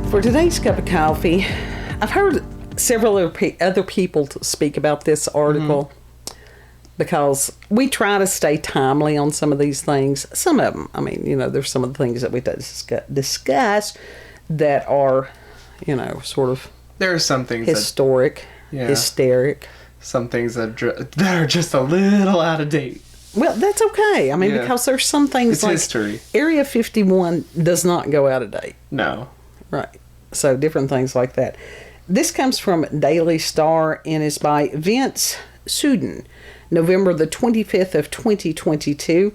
For today's cup of coffee, I've heard several other people speak about this article because we try to stay timely on some of these things. Some of them, I mean, there's some of the things that we discuss that are, sort of there are some things historic, hysteric. Some things that are just a little out of date. Well, that's okay. I mean, because there's some things it's like history. Area 51 does not go out of date. No. Right. So different things like that. This comes from Daily Star and is by Vince Soodin, November the 25th of 2022.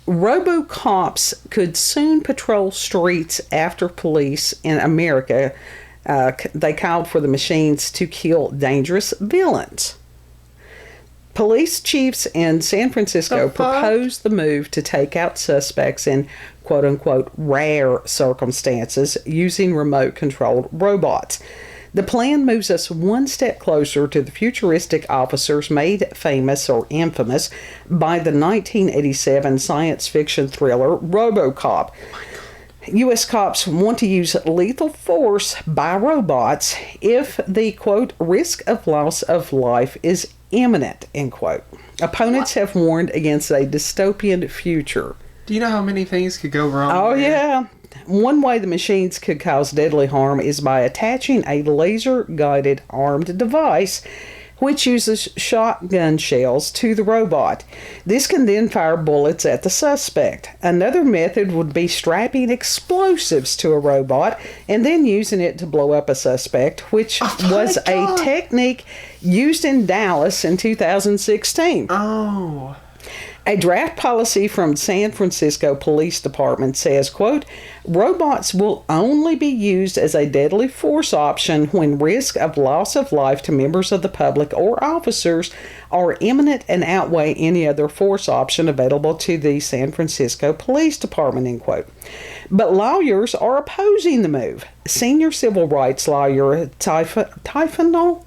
RoboCops could soon patrol streets after police in America. They called for the machines to kill dangerous villains. Police chiefs in San Francisco proposed the move to take out suspects in quote-unquote rare circumstances using remote-controlled robots. The plan moves us one step closer to the futuristic officers made famous or infamous by the 1987 science fiction thriller RoboCop. U.S. cops want to use lethal force by robots if the, quote, risk of loss of life is imminent, end quote. Opponents have warned against a dystopian future. Do you know how many things could go wrong? Oh, yeah. One way the machines could cause deadly harm is by attaching a laser-guided armed device which uses shotgun shells to the robot. This can then fire bullets at the suspect. Another method would be strapping explosives to a robot and then using it to blow up a suspect, which was a technique used in Dallas in 2016. Oh. A draft policy from San Francisco Police Department says, quote, robots will only be used as a deadly force option when risk of loss of life to members of the public or officers are imminent and outweigh any other force option available to the San Francisco Police Department, end quote. But lawyers are opposing the move. Senior civil rights lawyer Tifanel,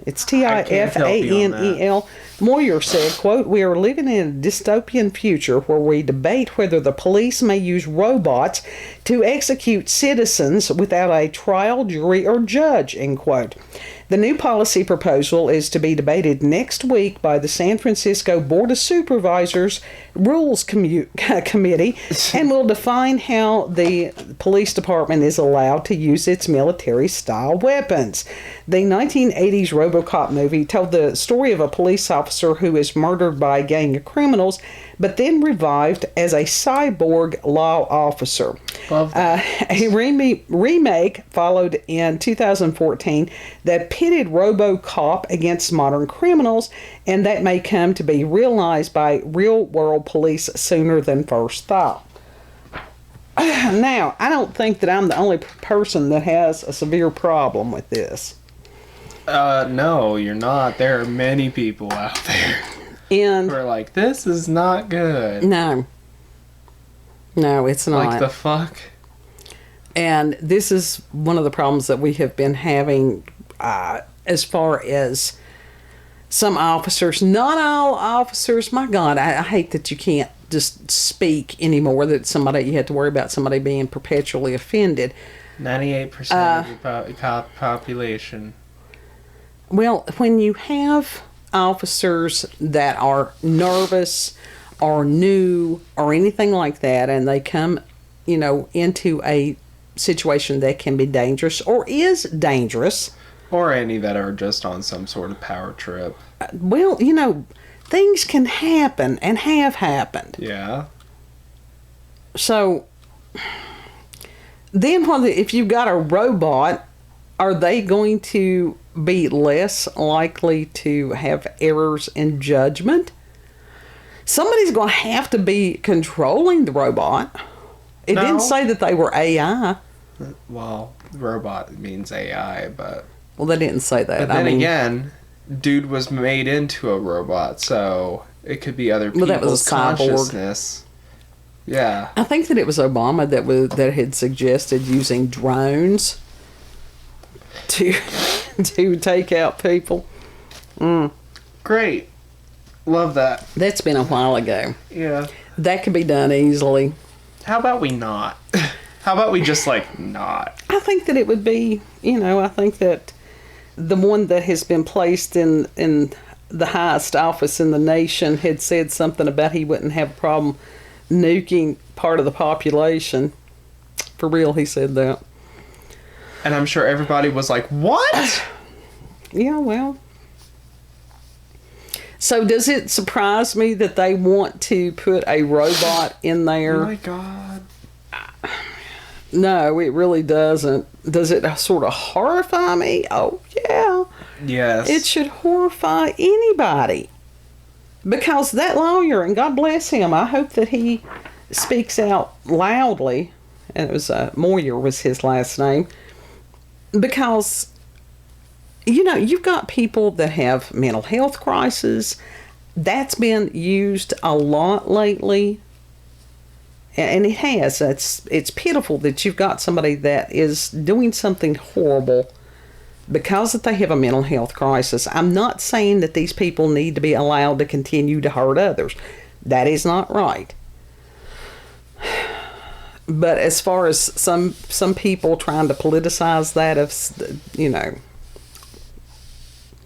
it's Tifanel, Moyer said, quote, we are living in a dystopian future where we debate whether the police may use robots to execute citizens without a trial, jury, or judge, end quote. The new policy proposal is to be debated next week by the San Francisco Board of Supervisors Rules Committee and will define how the police department is allowed to use its military-style weapons. The 1980s RoboCop movie told the story of a police officer who is murdered by a gang of criminals but then revived as a cyborg law officer. A remake followed in 2014 that pitted RoboCop against modern criminals, and that may come to be realized by real-world police sooner than first thought. Now, I don't think that I'm the only person that has a severe problem with this. No, you're not. There are many people out there. And we're like, this is not good. No, it's not. Like the fuck? And this is one of the problems that we have been having as far as some officers. Not all officers. My God, I hate that you can't just speak anymore, that you have to worry about somebody being perpetually offended. 98% of the population. Well, when you have officers that are nervous or new or anything like that, and they come, into a situation that can be dangerous or is dangerous. Or any that are just on some sort of power trip. Well, things can happen and have happened. Yeah. So, then if you've got a robot, are they going to be less likely to have errors in judgment? Somebody's going to have to be controlling the robot. It didn't say that they were AI. Well, robot means AI, but... Well, they didn't say that. But then again, dude was made into a robot, so it could be other people's that was a consciousness. Yeah. I think that it was Obama that had suggested using drones to take out people. Great. Love that. That's been a while ago. Yeah. That could be done easily. How about we not? How about we just, like, not? I think that it would be, I think that the one that has been placed in the highest office in the nation had said something about he wouldn't have a problem nuking part of the population. For real, he said that. And I'm sure everybody was like, what? Yeah, well. So does it surprise me that they want to put a robot in there? Oh my God. No, it really doesn't. Does it sort of horrify me? Oh, yeah. Yes. It should horrify anybody. Because that lawyer, and God bless him, I hope that he speaks out loudly. And it was Moyer was his last name. Because, you've got people that have mental health crises. That's been used a lot lately. And it has. It's pitiful that you've got somebody that is doing something horrible because that they have a mental health crisis. I'm not saying that these people need to be allowed to continue to hurt others. That is not right. But as far as some people trying to politicize that,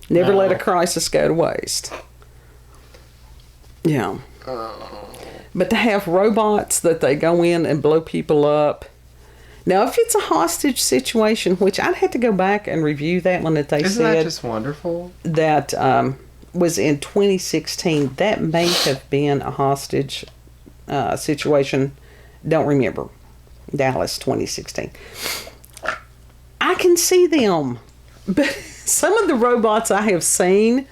never let a crisis go to waste. Yeah. But to have robots that they go in and blow people up. Now, if it's a hostage situation, which I'd have to go back and review that one that they Isn't said. that just wonderful? That was in 2016. That may have been a hostage situation. Don't remember. Dallas, 2016. I can see them. But some of the robots I have seen,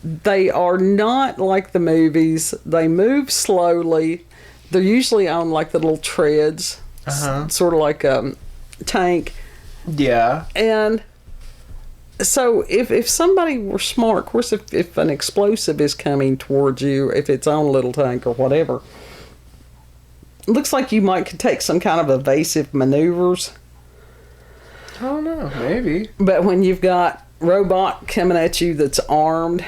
they are not like the movies. They move slowly. They're usually on like the little treads, sort of like a tank. Yeah. And so if somebody were smart, of course, if an explosive is coming towards you, if it's on a little tank or whatever, it looks like you might could take some kind of evasive maneuvers. I don't know. Maybe. But when you've got robot coming at you that's armed,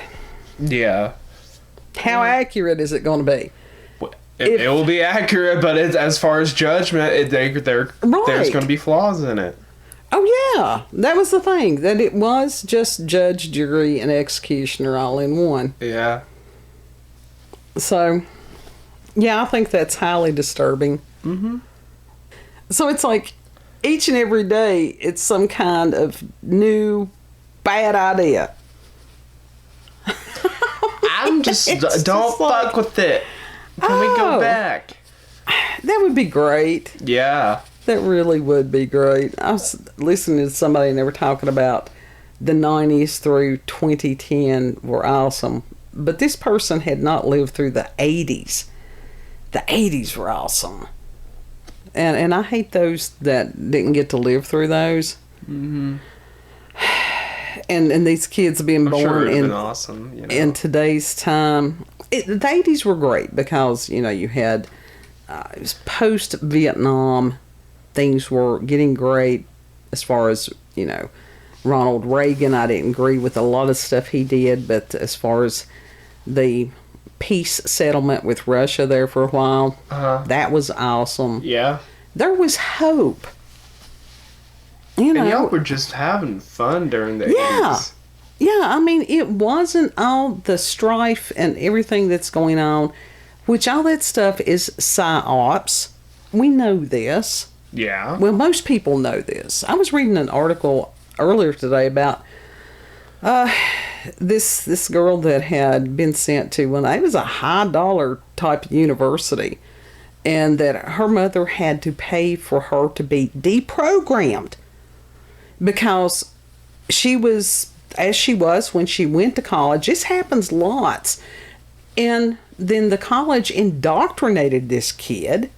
yeah. How accurate is it going to be? It will be accurate, but as far as judgment, there's going to be flaws in it. Oh, yeah. That was the thing. That it was just judge, jury, and executioner all in one. Yeah. So, yeah, I think that's highly disturbing. Mm-hmm. So it's like each and every day, it's some kind of new bad idea. I'm just don't fuck with it. Can we go back? That would be great. Yeah. That really would be great. I was listening to somebody and they were talking about the 90s through 2010 were awesome. But this person had not lived through the 80s. The 80s were awesome. And I hate those that didn't get to live through those. Mm-hmm. And these kids being born in awesome, in today's time. The 80s were great because, you had, it was post-Vietnam. Things were getting great as far as, Ronald Reagan. I didn't agree with a lot of stuff he did, but as far as the peace settlement with Russia there for a while, that was awesome. Yeah. There was hope. And y'all were just having fun during the 80s. Yeah, I mean, it wasn't all the strife and everything that's going on, which all that stuff is psyops. We know this. Yeah. Well, most people know this. I was reading an article earlier today about this girl that had been sent to it was a high dollar type university, and that her mother had to pay for her to be deprogrammed because she was as she was when she went to college. This happens lots. And then the college indoctrinated this kid.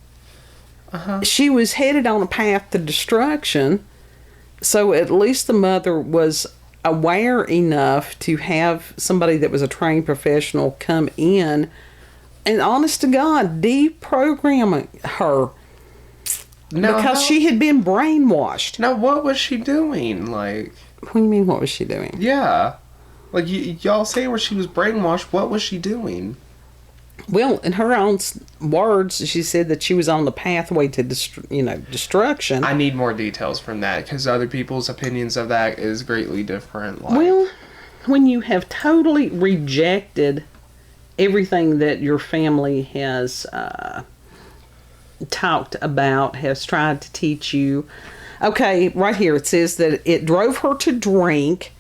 She was headed on a path to destruction. So at least the mother was aware enough to have somebody that was a trained professional come in and, honest to God, deprogram her. Because she had been brainwashed. Now, what was she doing? Like, what do you mean, what was she doing? Yeah. Like, y'all say where she was brainwashed. What was she doing? Well, in her own words, she said that she was on the pathway to destruction. I need more details from that, because other people's opinions of that is greatly different. Well, when you have totally rejected everything that your family has talked about, has tried to teach you. Okay, right here it says that it drove her to drink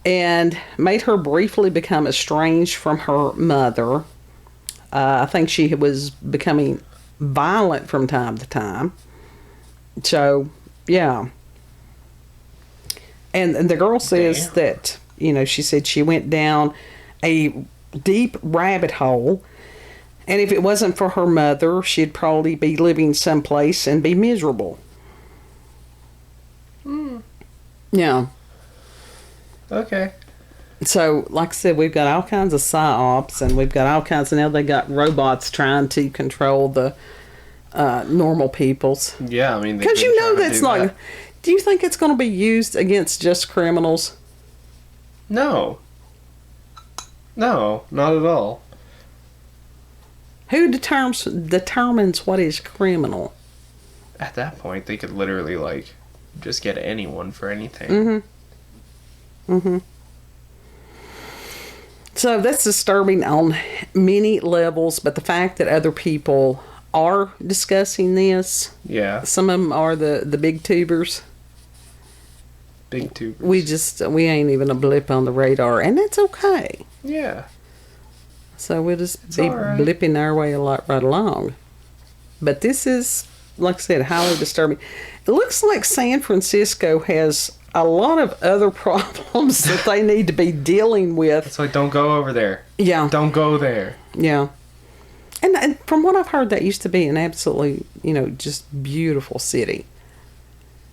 and made her briefly become estranged from her mother. I think she was becoming violent from time to time. So, yeah. And the girl says that, she said she went down a deep rabbit hole, and if it wasn't for her mother, she'd probably be living someplace and be miserable. Yeah. Okay. So, like I said, we've got all kinds of psyops, and we've got all kinds of, now they got robots trying to control the normal peoples. Yeah, I mean, because that's not. Do you think it's going to be used against just criminals? No, not at all. Who determines what is criminal? At that point, they could literally, just get anyone for anything. So that's disturbing on many levels, but the fact that other people are discussing this. Yeah. Some of them are the big tubers. Big tubers. We ain't even a blip on the radar, and that's okay. Yeah. So we'll just be blipping our way right along. But this is, like I said, highly disturbing. It looks like San Francisco has a lot of other problems that they need to be dealing with. It's like, don't go over there. Yeah. Don't go there. Yeah. And from what I've heard, that used to be an absolutely, just beautiful city.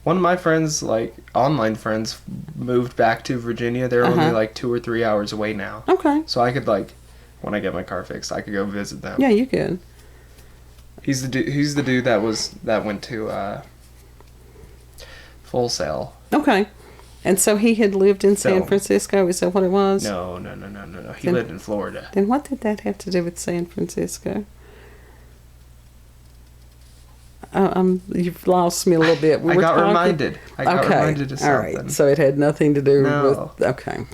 One of my friends, online friends, moved back to Virginia. They're only 2 or 3 hours away now. Okay. So I could, when I get my car fixed, I could go visit them. Yeah, you could. He's the dude that went to Full Sail. Okay. And so he had lived in San Francisco? Is that what it was? No. He lived in Florida. Then what did that have to do with San Francisco? You've lost me a little bit. I got reminded of something. All right. So it had nothing to do with... Okay.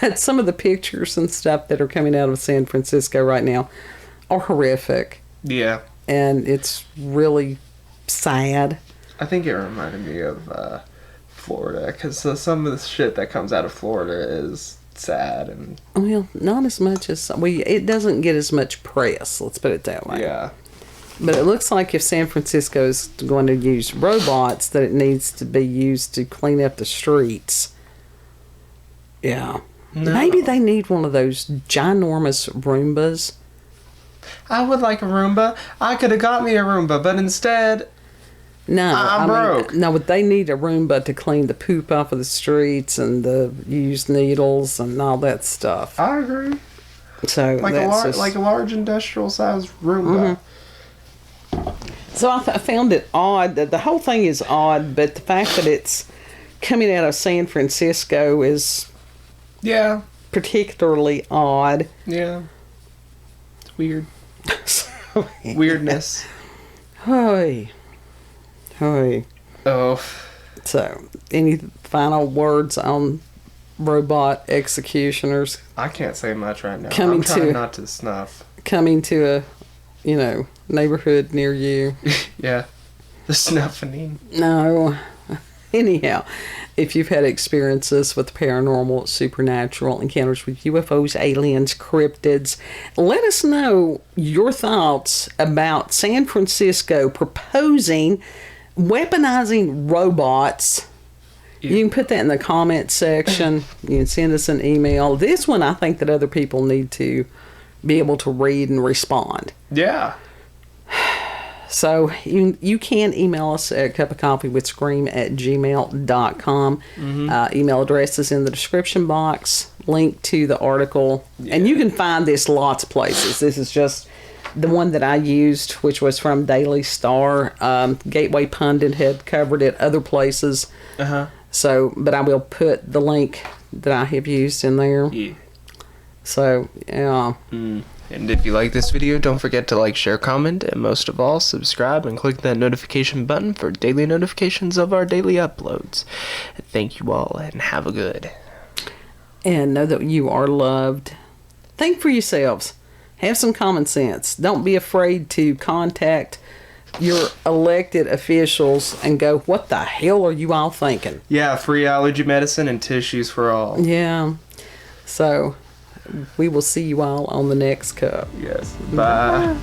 But some of the pictures and stuff that are coming out of San Francisco right now are horrific. Yeah. And it's really sad. I think it reminded me of Florida, because some of the shit that comes out of Florida is sad. And well, not as much as... it doesn't get as much press, let's put it that way. Yeah. But it looks like if San Francisco is going to use robots, that it needs to be used to clean up the streets. Yeah. No. Maybe they need one of those ginormous Roombas. I would like a Roomba. I could have got me a Roomba, but instead... No, I'm broke. No, but they need a Roomba to clean the poop off of the streets and the used needles and all that stuff. I agree. So like a large industrial sized Roomba. So I found it odd. The whole thing is odd, but the fact that it's coming out of San Francisco is particularly odd. Yeah. It's weird. Weirdness. Hey. Oh. So, any final words on robot executioners? I can't say much right now. I'm trying not to snuff. Coming to a, neighborhood near you. Yeah. The snuffing. No. Anyhow, if you've had experiences with paranormal, supernatural encounters with UFOs, aliens, cryptids, let us know your thoughts about San Francisco proposing weaponizing robots. You can put that in the comments section. You can send us an email. This one, I think that other people need to be able to read and respond. Yeah. So you can email us at cupofcoffeewithscream@gmail.com. Email address is in the description box. Link to the article. Yeah. And you can find this lots of places. This is just the one that I used, which was from Daily Star. Gateway Pundit had covered it, other places. So, but I will put the link that I have used in there. Yeah. So, yeah. And if you like this video, don't forget to like, share, comment, and most of all, subscribe and click that notification button for daily notifications of our daily uploads. Thank you all, and have a good. And know that you are loved. Think for yourselves. Have some common sense. Don't be afraid to contact your elected officials and go, what the hell are you all thinking? Yeah, free allergy medicine and tissues for all. Yeah. So, we will see you all on the next cup. Yes. Bye.